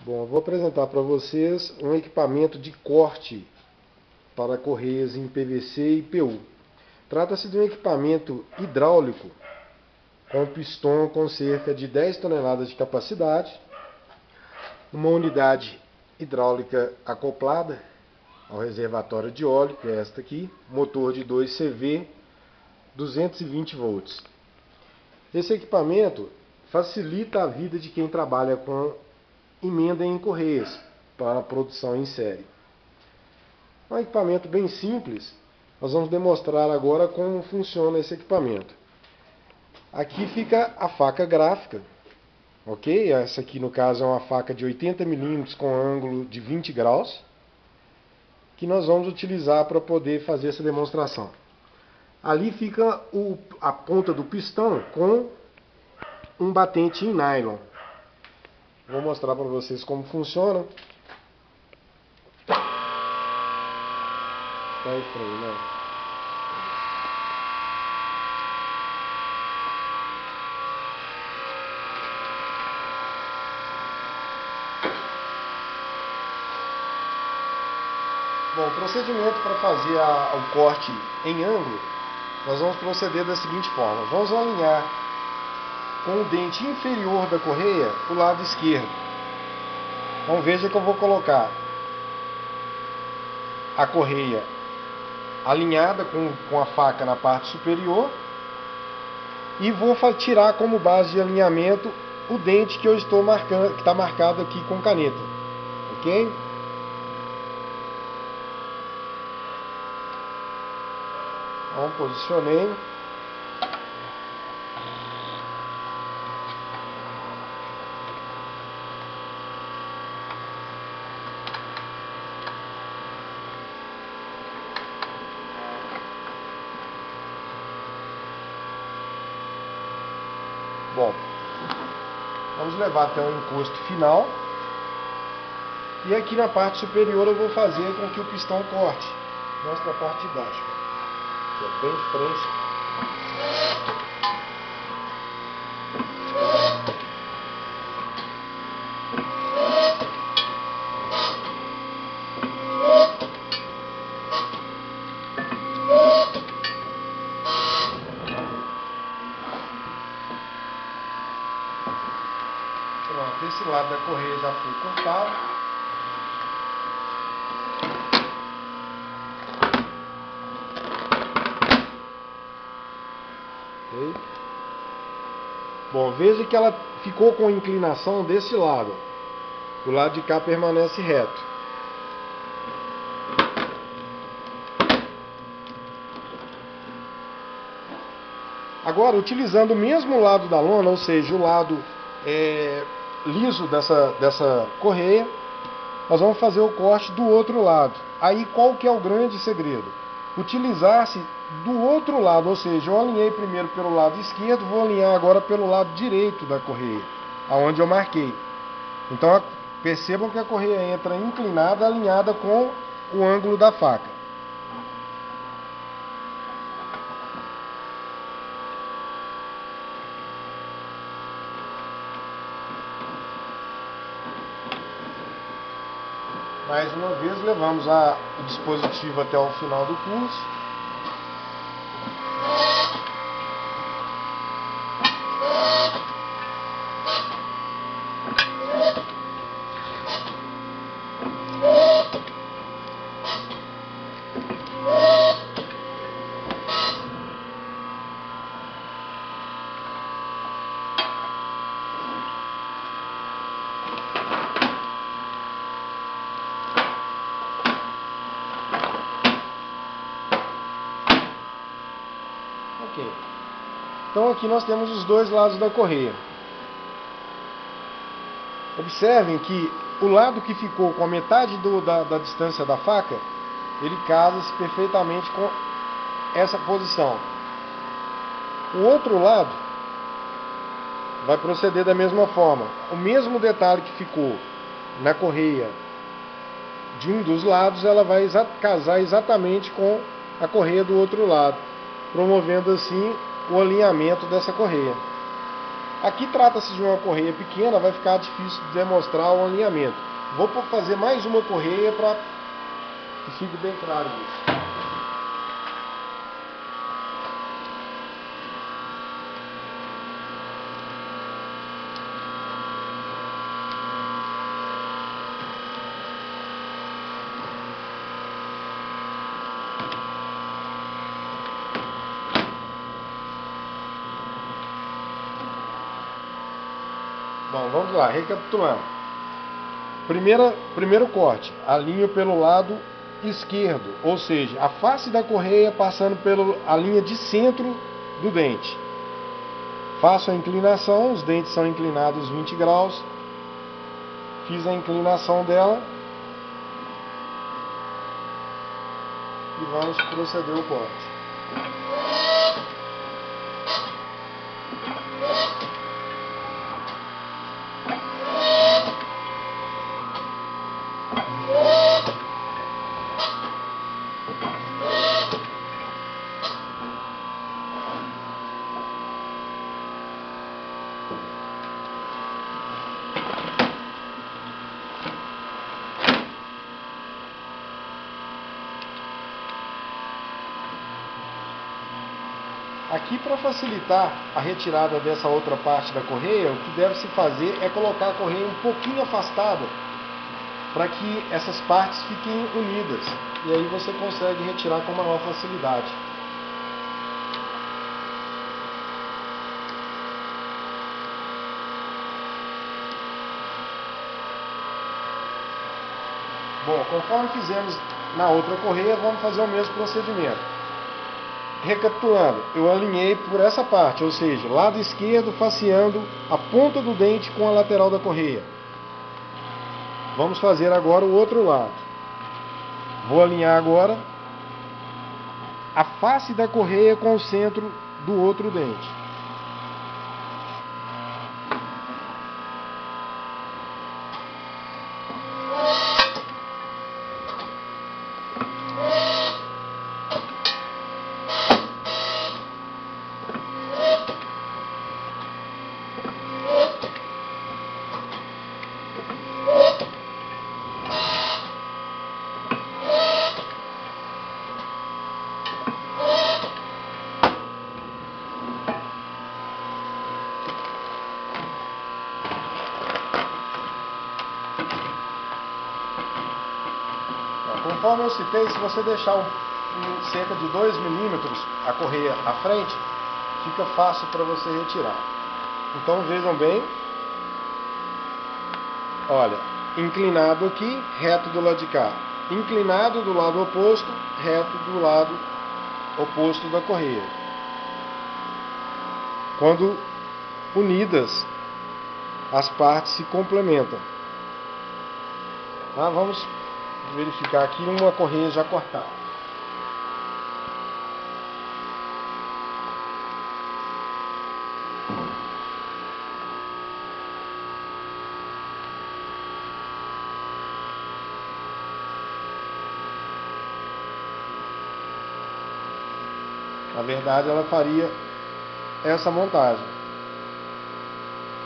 Bom, eu vou apresentar para vocês um equipamento de corte para correias em PVC e PU. Trata-se de um equipamento hidráulico com pistão com cerca de 10 toneladas de capacidade, uma unidade hidráulica acoplada ao reservatório de óleo, que é esta aqui, motor de 2 CV, 220 volts. Esse equipamento facilita a vida de quem trabalha com emenda em correias para a produção em série. É um equipamento bem simples. Nós vamos demonstrar agora como funciona esse equipamento. Aqui fica a faca gráfica, ok? Essa aqui no caso é uma faca de 80 mm com ângulo de 20 graus, que nós vamos utilizar para poder fazer essa demonstração. Ali fica a ponta do pistão com um batente em nylon. Vou mostrar para vocês como funciona. Tá aí, freio, né? Bom, o procedimento para fazer o corte em ângulo, nós vamos proceder da seguinte forma. Vamos alinhar com o dente inferior da correia o lado esquerdo. Então veja que eu vou colocar a correia alinhada com a faca na parte superior e vou tirar como base de alinhamento o dente que eu estou marcando, que está marcado aqui com caneta, ok? Então posicionei. Bom, vamos levar até o encosto final. E aqui na parte superior eu vou fazer com que o pistão corte. Mostra a parte de baixo, que é bem de frente. Pronto, esse lado da correia já foi cortado. Okay. Bom, veja que ela ficou com inclinação desse lado. O lado de cá permanece reto. Agora, utilizando o mesmo lado da lona, ou seja, o lado liso dessa correia, nós vamos fazer o corte do outro lado. Aí qual que é o grande segredo? Utilizar-se do outro lado, ou seja, eu alinhei primeiro pelo lado esquerdo, vou alinhar agora pelo lado direito da correia, aonde eu marquei. Então percebam que a correia entra inclinada, alinhada com o ângulo da faca. Mais uma vez, levamos o dispositivo até o final do curso. Ok. Então aqui nós temos os dois lados da correia. Observem que o lado que ficou com a metade da distância da faca, ele casa-se perfeitamente com essa posição. O outro lado vai proceder da mesma forma. O mesmo detalhe que ficou na correia de um dos lados, ela vai casar exatamente com a correia do outro lado, promovendo assim o alinhamento dessa correia. Aqui trata-se de uma correia pequena, vai ficar difícil de demonstrar o alinhamento. Vou fazer mais uma correia para que fique bem claro isso. Bom, vamos lá, recapitulando. Primeiro corte, alinho pelo lado esquerdo, ou seja, a face da correia passando pela linha de centro do dente. Faço a inclinação, os dentes são inclinados 20 graus. Fiz a inclinação dela. E vamos proceder ao corte. Aqui, para facilitar a retirada dessa outra parte da correia, o que deve se fazer é colocar a correia um pouquinho afastada para que essas partes fiquem unidas, e aí você consegue retirar com maior facilidade. Bom, conforme fizemos na outra correia, vamos fazer o mesmo procedimento. Recapitulando, eu alinhei por essa parte, ou seja, lado esquerdo faceando a ponta do dente com a lateral da correia. Vamos fazer agora o outro lado. Vou alinhar agora a face da correia com o centro do outro dente. Conforme eu citei, se você deixar cerca de 2 milímetros a correia à frente, fica fácil para você retirar. Então vejam bem, olha, inclinado aqui, reto do lado de cá, inclinado do lado oposto, reto do lado oposto da correia. Quando unidas, as partes se complementam. Tá? Vamos verificar aqui uma correia já cortada. Na verdade, ela faria essa montagem.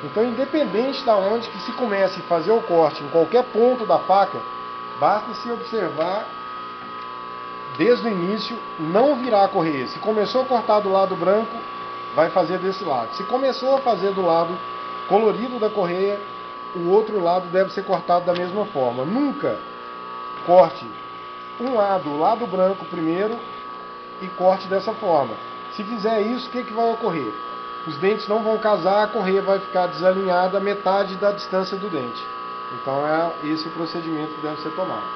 Então, independente de onde que se comece a fazer o corte, em qualquer ponto da faca, basta se observar desde o início não virar a correia. Se começou a cortar do lado branco, vai fazer desse lado. Se começou a fazer do lado colorido da correia, o outro lado deve ser cortado da mesma forma. Nunca corte um lado, o lado branco primeiro, e corte dessa forma. Se fizer isso, o que vai ocorrer? Os dentes não vão casar, a correia vai ficar desalinhada a metade da distância do dente. Então é esse o procedimento que deve ser tomado.